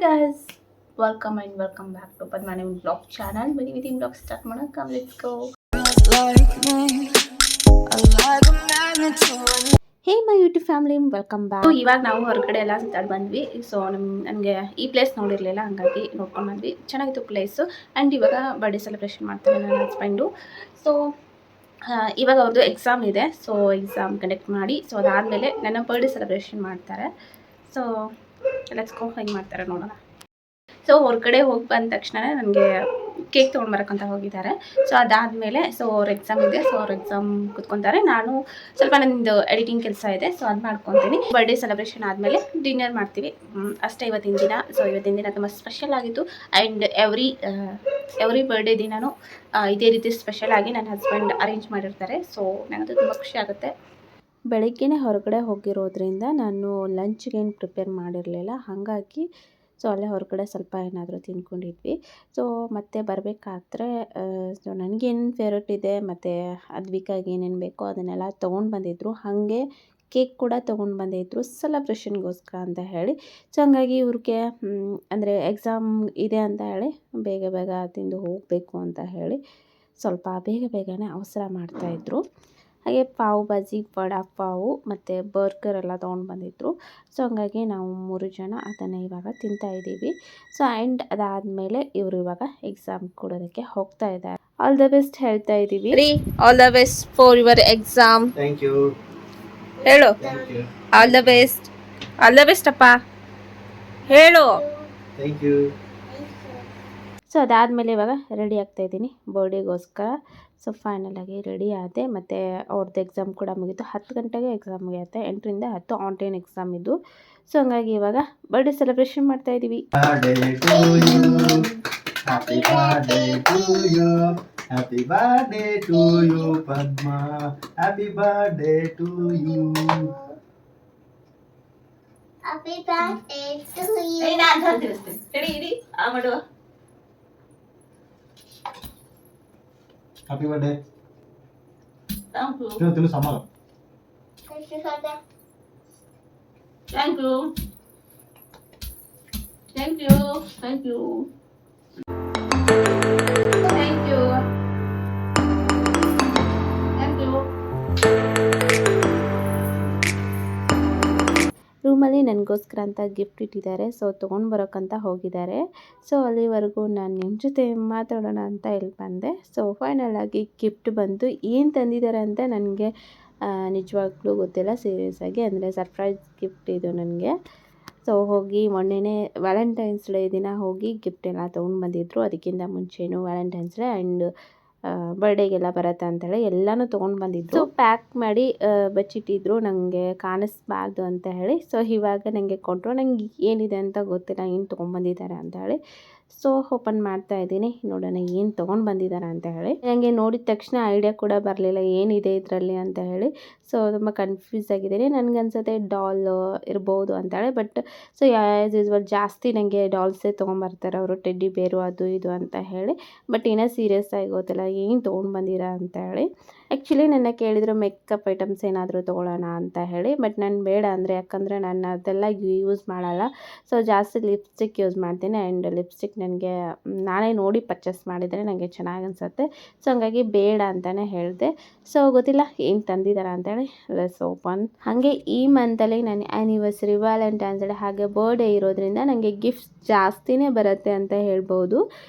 guys, welcome back to Padmani Vlog channel. Bani with vlog start ಮಾಡೋಣ. Come let's go. Hey my YouTube family, welcome back. So ಇವಾಗ ನಾವು ಹೊರಗಡೆ ಎಲ್ಲ ಸುತ್ತಾಡಿ ಬಂದ್ವಿ. ಸೊ ನನಗೆ ಈ ಪ್ಲೇಸ್ ನೋಡಿರಲಿಲ್ಲ, ಹಾಗಾಗಿ ನೋಡ್ಕೊಂಡು ಬಂದ್ವಿ. ಚೆನ್ನಾಗಿತ್ತು ಪ್ಲೇಸು. ಆ್ಯಂಡ್ ಇವಾಗ ಬರ್ಡೇ ಸೆಲೆಬ್ರೇಷನ್ ಮಾಡ್ತಾರೆ ನನ್ನ ಹಸ್ಬೆಂಡು. ಸೊ ಇವಾಗ ಅವ್ರದ್ದು ಎಕ್ಸಾಮ್ ಇದೆ. ಸೊ ಎಕ್ಸಾಮ್ ಕಂಡಕ್ಟ್ ಮಾಡಿ ಸೊ ಅದಾದಮೇಲೆ ನನ್ನ ಬರ್ಡೇ ಸೆಲೆಬ್ರೇಷನ್ ಮಾಡ್ತಾರೆ. ಸೊ ಲೆಟ್ಸ್ ಗೋ, ಹೆಂಗೆ ಮಾಡ್ತಾರೆ ನೋಡೋಣ. ಸೊ ಹೊರಗಡೆ ಹೋಗಿ ಬಂದ ತಕ್ಷಣ ನನಗೆ ಕೇಕ್ ತೊಗೊಂಡ್ಬರಕ್ಕಂತ ಹೋಗಿದ್ದಾರೆ. ಸೊ ಅದಾದಮೇಲೆ ಸೊ ಅವ್ರ ಎಕ್ಸಾಮ್ ಇದೆ. ಸೊ ಅವ್ರ ಎಕ್ಸಾಮ್ ಕುತ್ಕೊತಾರೆ. ನಾನು ಸ್ವಲ್ಪ ನನ್ನದು ಎಡಿಟಿಂಗ್ ಕೆಲಸ ಇದೆ. ಸೊ ಅದು ಮಾಡ್ಕೊತೀನಿ. ಬರ್ಡೇ ಸೆಲೆಬ್ರೇಷನ್ ಆದಮೇಲೆ ಡಿನ್ನರ್ ಮಾಡ್ತೀವಿ. ಅಷ್ಟೇ ಇವತ್ತಿನ ದಿನ. ಸೊ ಇವತ್ತಿನ ದಿನ ತುಂಬ ಸ್ಪೆಷಲ್ ಆಗಿತ್ತು. ಆ್ಯಂಡ್ ಎವ್ರಿ ಬರ್ಡೇ ದಿನವೂ ಇದೇ ರೀತಿ ಸ್ಪೆಷಲ್ ಆಗಿ ನನ್ನ ಹಸ್ಬೆಂಡ್ ಅರೇಂಜ್ ಮಾಡಿರ್ತಾರೆ. ಸೊ ನನಗದು ತುಂಬ ಖುಷಿ ಆಗುತ್ತೆ. ಬೆಳಗ್ಗೆನೇ ಹೊರಗಡೆ ಹೋಗಿರೋದ್ರಿಂದ ನಾನು ಲಂಚ್ಗೇನು ಪ್ರಿಪೇರ್ ಮಾಡಿರಲಿಲ್ಲ. ಹಾಗಾಗಿ ಸೊ ಅಲ್ಲೇ ಹೊರಗಡೆ ಸ್ವಲ್ಪ ಏನಾದರೂ ತಿನ್ಕೊಂಡಿದ್ವಿ. ಸೊ ಮತ್ತೆ ಬರಬೇಕಾದ್ರೆ ಸೊ ನನಗೇನು ಫೇವ್ರೇಟ್ ಇದೆ ಮತ್ತು ಅದ್ವಿಕಾಗಿ ಏನೇನು ಬೇಕೋ ಅದನ್ನೆಲ್ಲ ತೊಗೊಂಡು ಬಂದಿದ್ದರು. ಹಾಗೆ ಕೇಕ್ ಕೂಡ ತೊಗೊಂಡು ಬಂದಿದ್ದರು ಸೆಲೆಬ್ರೇಷನ್ಗೋಸ್ಕರ ಅಂತ ಹೇಳಿ. ಸೊ ಹಂಗಾಗಿ ಇವ್ರಿಗೆ ಅಂದರೆ ಎಕ್ಸಾಮ್ ಇದೆ ಅಂತ ಹೇಳಿ ಬೇಗ ತಿಂದು ಹೋಗಬೇಕು ಅಂತ ಹೇಳಿ ಸ್ವಲ್ಪ ಬೇಗನೆ ಅವಸರ ಮಾಡ್ತಾಯಿದ್ರು. ಹಾಗೆ ಪಾವ್ ಭಾಜಿ, ವಡಾ ಪಾವು ಮತ್ತು ಬರ್ಗರ್ ಎಲ್ಲ ತೊಗೊಂಡು ಬಂದಿದ್ದರು. ಸೊ ಹಂಗಾಗಿ ನಾವು 3 ಜನ ಅದನ್ನು ಇವಾಗ ತಿಂತಾಯಿದ್ದೀವಿ. ಸೊ ಆ್ಯಂಡ್ ಅದಾದಮೇಲೆ ಇವರು ಇವಾಗ ಎಕ್ಸಾಮ್ ಕೊಡೋದಕ್ಕೆ ಹೋಗ್ತಾ ಇದ್ದಾರೆ. ಆಲ್ ದ ಬೆಸ್ಟ್ ಹೇಳ್ತಾ ಇದ್ದೀವಿ. All the best for your exam. Thank you. ಹೇಳು all the best. All the best ಅಪ್ಪ ಹೇಳು. Thank you. ಸೊ ಅದಾದಮೇಲೆ ಇವಾಗ ರೆಡಿ ಆಗ್ತಾಯಿದ್ದೀನಿ ಬರ್ಡೇಗೋಸ್ಕರ. ಸೊ ಫೈನಲಾಗಿ ರೆಡಿ ಆದೆ. ಮತ್ತು ಅವ್ರದ್ದು ಎಕ್ಸಾಮ್ ಕೂಡ ಮುಗೀತು. 10 ಗಂಟೆಗೆ ಎಕ್ಸಾಮ್ ಮುಗಿಯುತ್ತೆ. 8ರಿಂದ 10 ಆನ್ಲೈನ್ ಎಕ್ಸಾಮ್ ಇದು. ಸೊ ಹಂಗಾಗಿ ಇವಾಗ ಬರ್ಡೇ ಸೆಲೆಬ್ರೇಷನ್ ಮಾಡ್ತಾಯಿದ್ದೀವಿ. Happy birthday to you, happy birthday to you Padma, happy birthday to you. Happy birthday to you. ನಾನು ಹೇಳ್ತೀನಿ ಇಡಿ ಆ ಮಾಡುವ. Happy birthday. Thank you. ತಿನ್ನು ಸಮಾನ. Thank you. Thank you. Thank you. Thank you. Thank you. ರೂಮಲ್ಲಿ ನನಗೋಸ್ಕರ ಅಂತ ಗಿಫ್ಟ್ ಇಟ್ಟಿದ್ದಾರೆ. ಸೊ ತೊಗೊಂಡು ಬರೋಕ್ಕಂತ ಹೋಗಿದ್ದಾರೆ. ಸೊ ಅಲ್ಲಿವರೆಗೂ ನಾನು ನಿಮ್ಮ ಜೊತೆ ಮಾತಾಡೋಣ ಅಂತ ಇಲ್ಲಿ ಬಂದೆ. ಸೊ ಫೈನಲಾಗಿ ಗಿಫ್ಟ್ ಬಂತು. ಏನು ತಂದಿದ್ದಾರೆ ಅಂತ ನನಗೆ ನಿಜವಾಗ್ಲೂ ಗೊತ್ತಿಲ್ಲ ಸೀರಿಯಸ್ ಆಗಿ. ಅಂದರೆ ಸರ್ಪ್ರೈಸ್ ಗಿಫ್ಟ್ ಇದು ನನಗೆ. ಸೊ ಹೋಗಿ ಮೊನ್ನೆನೇ ವ್ಯಾಲೆಂಟೈನ್ಸ್ ಡೇ ದಿನ ಹೋಗಿ ಗಿಫ್ಟ್ ಎಲ್ಲ ತೊಗೊಂಡು ಬಂದಿದ್ದರು. ಅದಕ್ಕಿಂತ ಮುಂಚೆನೂ ವ್ಯಾಲೆಂಟೈನ್ಸ್ ಡೇ ಆ್ಯಂಡ್ ಬರ್ಡೇಗೆಲ್ಲ ಬರುತ್ತೆ ಅಂಥೇಳಿ ಎಲ್ಲನೂ ತೊಗೊಂಡು ಬಂದಿದ್ದು. ಸೊ ಪ್ಯಾಕ್ ಮಾಡಿ ಬಚ್ಚಿಟ್ಟಿದ್ರು ನನಗೆ ಕಾಣಿಸ್ಬಾರ್ದು ಅಂತ ಹೇಳಿ. ಸೊ ಇವಾಗ ನನಗೆ ಕೊಟ್ಟರು. ನಂಗೆ ಏನಿದೆ ಅಂತ ಗೊತ್ತಿಲ್ಲ, ಏನು ತೊಗೊಂಡ್ಬಂದಿದ್ದಾರೆ ಅಂತ ಹೇಳಿ. ಸೊ ಓಪನ್ ಮಾಡ್ತಾ ಇದ್ದೀನಿ, ನೋಡೋಣ ಏನು ತೊಗೊಂಡು ಬಂದಿದ್ದಾರೆ ಅಂತ ಹೇಳಿ. ನನಗೆ ನೋಡಿದ ತಕ್ಷಣ ಐಡಿಯಾ ಕೂಡ ಬರಲಿಲ್ಲ ಏನಿದೆ ಇದರಲ್ಲಿ ಅಂತ ಹೇಳಿ. ಸೊ ತುಂಬ ಕನ್ಫ್ಯೂಸ್ ಆಗಿದ್ದೀನಿ. ನನಗನ್ಸುತ್ತೆ ಡಾಲ್ ಇರ್ಬೋದು ಅಂತೇಳಿ. ಬಟ್ ಸೊ ಆ್ಯಸ್ ಯೂಸ್ವಲ್ ಜಾಸ್ತಿ ನನಗೆ ಡಾಲ್ಸೇ ತೊಗೊಂಬರ್ತಾರೆ ಅವರು, ಟೆಡ್ಡಿ ಬೇರು ಅದು ಇದು ಅಂತ ಹೇಳಿ. ಬಟ್ ಇನ್ನೂ ಸೀರಿಯಸ್ ಆಗಿ ಗೊತ್ತಿಲ್ಲ ಏನು ತೊಗೊಂಡು ಬಂದಿರಾ ಅಂತ ಹೇಳಿ. ಆ್ಯಕ್ಚುಲಿ ನನ್ನ ಕೇಳಿದ್ರು ಮೇಕಪ್ ಐಟಮ್ಸ್ ಏನಾದರೂ ತೊಗೊಳ್ಳೋಣ ಅಂತ ಹೇಳಿ. ಬಟ್ ನಾನು ಬೇಡ ಅಂದರೆ, ಯಾಕಂದರೆ ನಾನು ಅದೆಲ್ಲ ಯೂಸ್ ಮಾಡಲ್ಲ. ಸೊ ಜಾಸ್ತಿ ಲಿಪ್ಸ್ಟಿಕ್ ಯೂಸ್ ಮಾಡ್ತೀನಿ. ಆ್ಯಂಡ್ ಲಿಪ್ಸ್ಟಿಕ್ ನನಗೆ ನಾನೇ ನೋಡಿ ಪರ್ಚೇಸ್ ಮಾಡಿದರೆ ನನಗೆ ಚೆನ್ನಾಗಿ ಅನಿಸುತ್ತೆ. ಸೊ ಹಂಗಾಗಿ ಬೇಡ ಅಂತಲೇ ಹೇಳಿದೆ. ಸೊ ಗೊತ್ತಿಲ್ಲ ಏನು ತಂದಿದ್ದಾರೆ ಅಂತೇಳಿ. Let's open. ಹಾಗೆ ಈ ಮಂತಲ್ಲಿ ನನ್ನ ಆ್ಯನಿವರ್ಸರಿ, ವ್ಯಾಲೆಂಟೈನ್ಸ್ ಡೇ ಹಾಗೆ ಬರ್ಡೇ ಇರೋದ್ರಿಂದ ನನಗೆ ಗಿಫ್ಟ್ಸ್ ಜಾಸ್ತಿನೇ ಬರುತ್ತೆ ಅಂತ ಹೇಳ್ಬೋದು.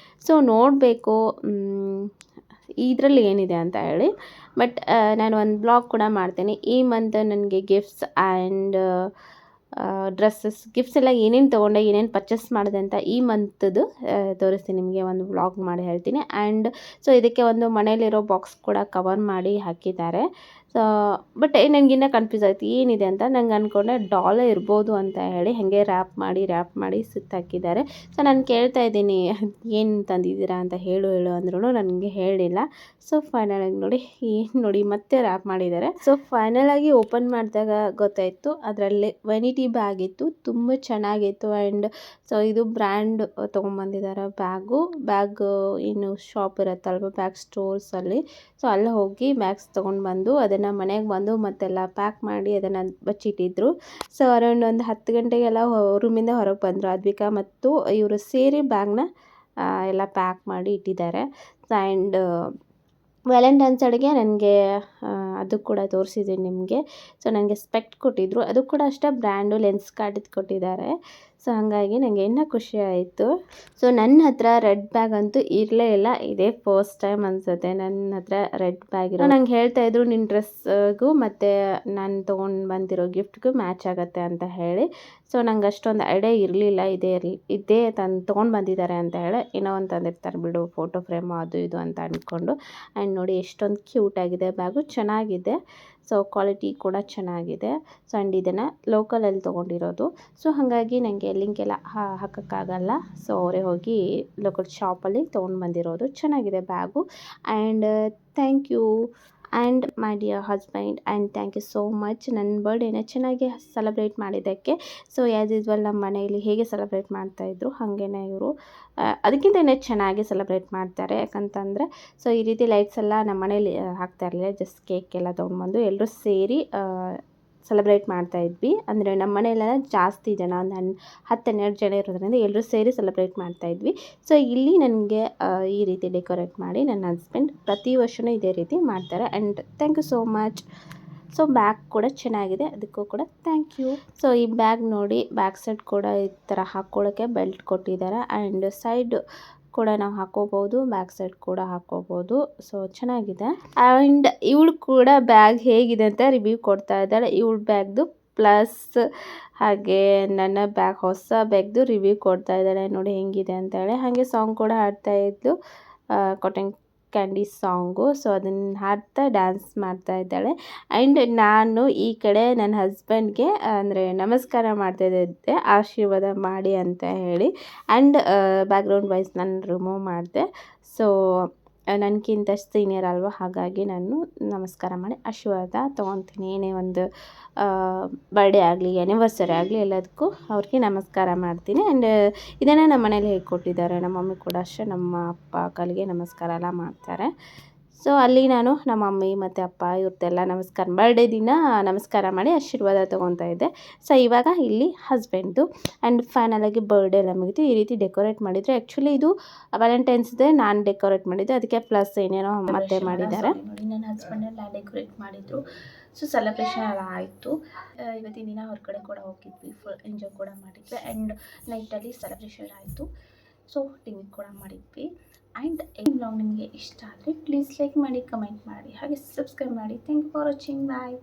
ಸೊ ನೋಡಬೇಕು ಇದರಲ್ಲಿ ಏನಿದೆ ಅಂತ ಹೇಳಿ. ಬಟ್ ನಾನು ಒಂದು ಬ್ಲಾಗ್ ಕೂಡ ಮಾಡ್ತೇನೆ. ಈ ಮಂತ್ ನನಗೆ ಗಿಫ್ಟ್ಸ್ ಆ್ಯಂಡ್ ಡ್ರೆಸ್ಸಸ್ ಗಿಫ್ಟ್ಸ್ ಎಲ್ಲ ಏನೇನು ತೊಗೊಂಡೆ, ಏನೇನು ಪರ್ಚೇಸ್ ಮಾಡಿದೆ ಅಂತ ಈ ಮಂತದ್ದು ತೋರಿಸ್ತೀನಿ ನಿಮಗೆ. ಒಂದು ವ್ಲಾಗ್ ಮಾಡಿ ಹೇಳ್ತೀನಿ. ಆ್ಯಂಡ್ ಸೊ ಇದಕ್ಕೆ ಒಂದು ಮನೇಲಿರೋ ಬಾಕ್ಸ್ ಕೂಡ ಕವರ್ ಮಾಡಿ ಹಾಕಿದ್ದಾರೆ. ಸೊ ಬಟ್ ನನಗಿನ್ನ ಕನ್ಫ್ಯೂಸ್ ಆಯಿತು ಏನಿದೆ ಅಂತ. ನಂಗೆ ಅಂದ್ಕೊಂಡೆ ಡಾಲೇ ಇರ್ಬೋದು ಅಂತ ಹೇಳಿ ಹಾಗೆ ರ್ಯಾಪ್ ಮಾಡಿ ಸುತ್ತಾಕಿದ್ದಾರೆ. ಸೊ ನಾನು ಕೇಳ್ತಾ ಇದ್ದೀನಿ ಏನು ತಂದಿದ್ದೀರಾ ಅಂತ ಹೇಳು ಅಂದ್ರೂ ನನಗೆ ಹೇಳಿಲ್ಲ. ಸೊ ಫೈನಲಾಗಿ ನೋಡಿ ಮತ್ತೆ ರ್ಯಾಪ್ ಮಾಡಿದ್ದಾರೆ. ಸೊ ಫೈನಲಾಗಿ ಓಪನ್ ಮಾಡಿದಾಗ ಗೊತ್ತಾಯಿತು ಅದರಲ್ಲಿ ವೆನಿಟಿ ಬ್ಯಾಗ್ ಇತ್ತು, ತುಂಬ ಚೆನ್ನಾಗಿತ್ತು. ಆ್ಯಂಡ್ ಸೊ ಇದು ಬ್ರ್ಯಾಂಡ್ ತೊಗೊಂಬಂದಿದ್ದಾರೆ ಬ್ಯಾಗ್ ಏನು ಶಾಪ್ ಇರುತ್ತಲ್ವ ಬ್ಯಾಗ್ ಸ್ಟೋರ್ಸಲ್ಲಿ. ಸೊ ಅಲ್ಲಿ ಹೋಗಿ ಬ್ಯಾಗ್ಸ್ ತೊಗೊಂಡು ಬಂದು ಅದನ್ನು ಅದನ್ನು ಮನೆಗೆ ಬಂದು ಮತ್ತೆಲ್ಲ ಪ್ಯಾಕ್ ಮಾಡಿ ಅದನ್ನು ಬಚ್ಚಿಟ್ಟಿದ್ರು. ಸೊ ಅರೌಂಡ್ ಒಂದು 10 ಗಂಟೆಗೆಲ್ಲ ರೂಮಿಂದ ಹೊರಗೆ ಬಂದರು ಅದ್ವಿಕಾ ಮತ್ತು ಇವರು ಸೇರಿ ಬ್ಯಾಗ್ನ ಎಲ್ಲ ಪ್ಯಾಕ್ ಮಾಡಿ ಇಟ್ಟಿದ್ದಾರೆ. ಆ್ಯಂಡ್ ವ್ಯಾಲೆಂಟೈನ್ಸ್ ಅಡಿಗೆ ನನಗೆ ಅದು ಕೂಡ ತೋರಿಸಿದ್ದೀನಿ ನಿಮಗೆ. ಸೊ ನನಗೆ ಸ್ಪೆಕ್ಟ್ ಕೊಟ್ಟಿದ್ದರು, ಅದು ಕೂಡ ಅಷ್ಟೇ ಬ್ರ್ಯಾಂಡು ಲೆನ್ಸ್ ಕಾರ್ಡಿದ್ದು ಕೊಟ್ಟಿದ್ದಾರೆ. ಸೊ ಹಾಗಾಗಿ ನನಗೆ ಇನ್ನೂ ಖುಷಿ ಆಯಿತು. ಸೊ ನನ್ನ ಹತ್ರ ರೆಡ್ ಬ್ಯಾಗ್ ಅಂತೂ ಇರಲೇ ಇಲ್ಲ, ಇದೇ ಫಸ್ಟ್ ಟೈಮ್ ಅನಿಸುತ್ತೆ ನನ್ನ ಹತ್ರ ರೆಡ್ ಬ್ಯಾಗ್ ಇರೋ. ನಂಗೆ ಹೇಳ್ತಾಯಿದ್ರು ನಿನ್ನ ಡ್ರೆಸ್ಗೂ ಮತ್ತು ನಾನು ತೊಗೊಂಡು ಬಂದಿರೋ ಗಿಫ್ಟ್ಗೂ ಮ್ಯಾಚ್ ಆಗುತ್ತೆ ಅಂತ ಹೇಳಿ. ಸೊ ನಂಗೆ ಅಷ್ಟೊಂದು ಐಡಿಯಾ ಇರಲಿಲ್ಲ ಇದೇ ತೊಗೊಂಡು ಬಂದಿದ್ದಾರೆ ಅಂತ ಹೇಳಿ. ಏನೋ ಒಂದು ತಂದಿರ್ತಾರೆ ಬಿಡು, ಫೋಟೋ ಫ್ರೇಮು ಅದು ಇದು ಅಂತ ಅಂದ್ಕೊಂಡು. ಆ್ಯಂಡ್ ನೋಡಿ ಎಷ್ಟೊಂದು ಕ್ಯೂಟಾಗಿದೆ ಬ್ಯಾಗು, ಚೆನ್ನಾಗಿದೆ. ಸೊ ಕ್ವಾಲಿಟಿ ಕೂಡ ಚೆನ್ನಾಗಿದೆ. ಸೊ ಆ್ಯಂಡ್ ಇದನ್ನು ಲೋಕಲಲ್ಲಿ ತೊಗೊಂಡಿರೋದು. ಸೊ ಹಾಗಾಗಿ ನನಗೆ ಲಿಂಕೆಲ್ಲ ಹಾಕೋಕ್ಕಾಗಲ್ಲ. ಸೊ ಅವರೇ ಹೋಗಿ ಲೋಕಲ್ ಶಾಪಲ್ಲಿ ತೊಗೊಂಡು ಬಂದಿರೋದು. ಚೆನ್ನಾಗಿದೆ bag. And thank you and my dear husband and thank you so much ನನ್ನ ಬರ್ಡೇನ ಚೆನ್ನಾಗಿ ಸೆಲೆಬ್ರೇಟ್ ಮಾಡಿದ್ದಕ್ಕೆ. ಸೊ ಆ್ಯಸ್ ಯೂಸ್ವಲ್ ನಮ್ಮ ಮನೆಯಲ್ಲಿ ಹೇಗೆ ಸೆಲೆಬ್ರೇಟ್ ಮಾಡ್ತಾಯಿದ್ರು ಹಾಗೇ ಇವರು ಅದಕ್ಕಿಂತ ಚೆನ್ನಾಗಿ ಸೆಲೆಬ್ರೇಟ್ ಮಾಡ್ತಾರೆ. ಯಾಕಂತಂದರೆ ಸೊ ಈ ರೀತಿ ಲೈಟ್ಸ್ ಎಲ್ಲ ನಮ್ಮ ಮನೇಲಿ ಹಾಕ್ತಾ ಇರಲಿಲ್ಲ, ಜಸ್ಟ್ ಕೇಕ್ ಎಲ್ಲ ತೊಗೊಂಡ್ಬಂದು ಎಲ್ಲರೂ ಸೇರಿ ಸೆಲೆಬ್ರೇಟ್ ಮಾಡ್ತಾಯಿದ್ವಿ. ಅಂದರೆ ನಮ್ಮ ಮನೆಯಲ್ಲೆಲ್ಲ ಜಾಸ್ತಿ ಜನ, ಒಂದು 10-12 ಜನ ಇರೋದ್ರಿಂದ ಎಲ್ಲರೂ ಸೇರಿ ಸೆಲೆಬ್ರೇಟ್ ಮಾಡ್ತಾಯಿದ್ವಿ. ಸೊ ಇಲ್ಲಿ ನನಗೆ ಈ ರೀತಿ ಡೆಕೋರೇಟ್ ಮಾಡಿ ನನ್ನ ಹಸ್ಬೆಂಡ್ ಪ್ರತಿ ವರ್ಷವೂ ಇದೇ ರೀತಿ ಮಾಡ್ತಾರೆ. And thank you so much. So bag ಕೂಡ ಚೆನ್ನಾಗಿದೆ, ಅದಕ್ಕೂ ಕೂಡ ಥ್ಯಾಂಕ್ ಯು. ಸೊ ಈ ಬ್ಯಾಗ್ ನೋಡಿ, ಬ್ಯಾಕ್ ಸೈಡ್ ಕೂಡ ಈ ಥರ ಹಾಕ್ಕೊಳ್ಳೋಕ್ಕೆ ಬೆಲ್ಟ್ ಕೊಟ್ಟಿದ್ದಾರೆ. ಆ್ಯಂಡ್ ಸೈಡ್ ಕೂಡ ನಾವು ಹಾಕೋಬೋದು, ಬ್ಯಾಕ್ ಸೈಡ್ ಕೂಡ ಹಾಕೋಬೋದು. ಸೊ ಚೆನ್ನಾಗಿದೆ. ಆ್ಯಂಡ್ ಇವಳು ಕೂಡ ಬ್ಯಾಗ್ ಹೇಗಿದೆ ಅಂತ ರಿವ್ಯೂ ಕೊಡ್ತಾ ಇದ್ದಾಳೆ. ಇವಳ ಬ್ಯಾಗ್ದು ಪ್ಲಸ್ ಹಾಗೆ ನನ್ನ ಬ್ಯಾಗ್, ಹೊಸ ಬ್ಯಾಗ್ದು ರಿವ್ಯೂ ಕೊಡ್ತಾ ಇದ್ದಾಳೆ. ನೋಡಿ ಹೆಂಗಿದೆ ಅಂತೇಳಿ. ಹಾಗೆ ಸಾಂಗ್ ಕೂಡ ಹಾಡ್ತಾ ಇದ್ಲು, ಕಾಟನ್ ಕ್ಯಾಂಡಿ ಸಾಂಗು. ಸೊ ಅದನ್ನು ಹಾಡ್ತಾ ಡ್ಯಾನ್ಸ್ ಮಾಡ್ತಾ ಇದ್ದಾಳೆ. ಆ್ಯಂಡ್ ನಾನು ಈ ಕಡೆ ನನ್ನ ಹಸ್ಬೆಂಡ್ಗೆ ಅಂದರೆ ನಮಸ್ಕಾರ ಮಾಡ್ತಾಯಿದ್ದೆ, ಆಶೀರ್ವಾದ ಮಾಡಿ ಅಂತ ಹೇಳಿ. ಆ್ಯಂಡ್ ಬ್ಯಾಕ್ಗ್ರೌಂಡ್ ವಾಯ್ಸ್ ನಾನು ರಿಮೂವ್ ಮಾಡಿದೆ. ಸೊ ನನಗಿಂತ ಸೀನಿಯರ್ ಅಲ್ವಾ, ಹಾಗಾಗಿ ನಾನು ನಮಸ್ಕಾರ ಮಾಡಿ ಆಶೀರ್ವಾದ ತೊಗೊತೀನಿ. ಏನೇ ಒಂದು ಬರ್ಡೇ ಆಗಲಿ, ಆ್ಯನಿವರ್ಸರಿ ಆಗಲಿ, ಎಲ್ಲದಕ್ಕೂ ಅವ್ರಿಗೆ ನಮಸ್ಕಾರ ಮಾಡ್ತೀನಿ. ಆ್ಯಂಡ್ ಇದನ್ನು ನಮ್ಮ ಮನೇಲಿ ಹೇಳ್ಕೊಟ್ಟಿದ್ದಾರೆ. ನಮ್ಮ ಮಮ್ಮಿ ಕೂಡ ಅಷ್ಟೇ, ನಮ್ಮ ಅಪ್ಪ ಕಾಲಿಗೆ ನಮಸ್ಕಾರ ಎಲ್ಲ ಮಾಡ್ತಾರೆ. ಸೊ ಅಲ್ಲಿ ನಾನು ನಮ್ಮ ಮಮ್ಮಿ ಮತ್ತು ಅಪ್ಪ ಇವ್ರದ್ದೆಲ್ಲ ಬರ್ಡೇ ದಿನ ನಮಸ್ಕಾರ ಮಾಡಿ ಆಶೀರ್ವಾದ ತೊಗೊತಾ ಇದ್ದೆ. ಸೊ ಇವಾಗ ಇಲ್ಲಿ ಹಸ್ಬೆಂಡ್ದು. ಆ್ಯಂಡ್ ಫೈನಲಾಗಿ ಬರ್ಡೇ ಎಲ್ಲ ಮುಗಿತು. ಈ ರೀತಿ ಡೆಕೋರೇಟ್ ಮಾಡಿದರೆ, ಆ್ಯಕ್ಚುಲಿ ಇದು ವ್ಯಾಲೆಂಟೈನ್ಸ್ ಡೇ ನಾನು ಡೆಕೋರೇಟ್ ಮಾಡಿದ್ದೆ, ಅದಕ್ಕೆ ಪ್ಲಸ್ ಏನೇನೋ ಮತ್ತೆ ಮಾಡಿದ್ದಾರೆ. ನೋಡಿ ನನ್ನ ಹಸ್ಬೆಂಡೆಲ್ಲ ಡೆಕೋರೇಟ್ ಮಾಡಿದರು. ಸೊ ಸೆಲೆಬ್ರೇಷನ್ ಎಲ್ಲ ಆಯಿತು. ಇವತ್ತಿನ ದಿನ ಹೊರಗಡೆ ಕೂಡ ಹೋಗಿದ್ವಿ, ಫುಲ್ ಎಂಜಾಯ್ ಕೂಡ ಮಾಡಿದ್ವಿ. ಆ್ಯಂಡ್ ನೈಟಲ್ಲಿ ಸೆಲೆಬ್ರೇಷನ್ ಆಯಿತು. ಸೊ ಟಿವಿ ಕೂಡ ಮಾಡಿದ್ವಿ. ಆ್ಯಂಡ್ ಈ ವ್ಲಾಗ್ ನಿಮಗೆ ಇಷ್ಟ ಆದರೆ ಪ್ಲೀಸ್ ಲೈಕ್ ಮಾಡಿ, ಕಮೆಂಟ್ ಮಾಡಿ, ಹಾಗೆ ಸಬ್ಸ್ಕ್ರೈಬ್ ಮಾಡಿ. Thank you for watching. Bye.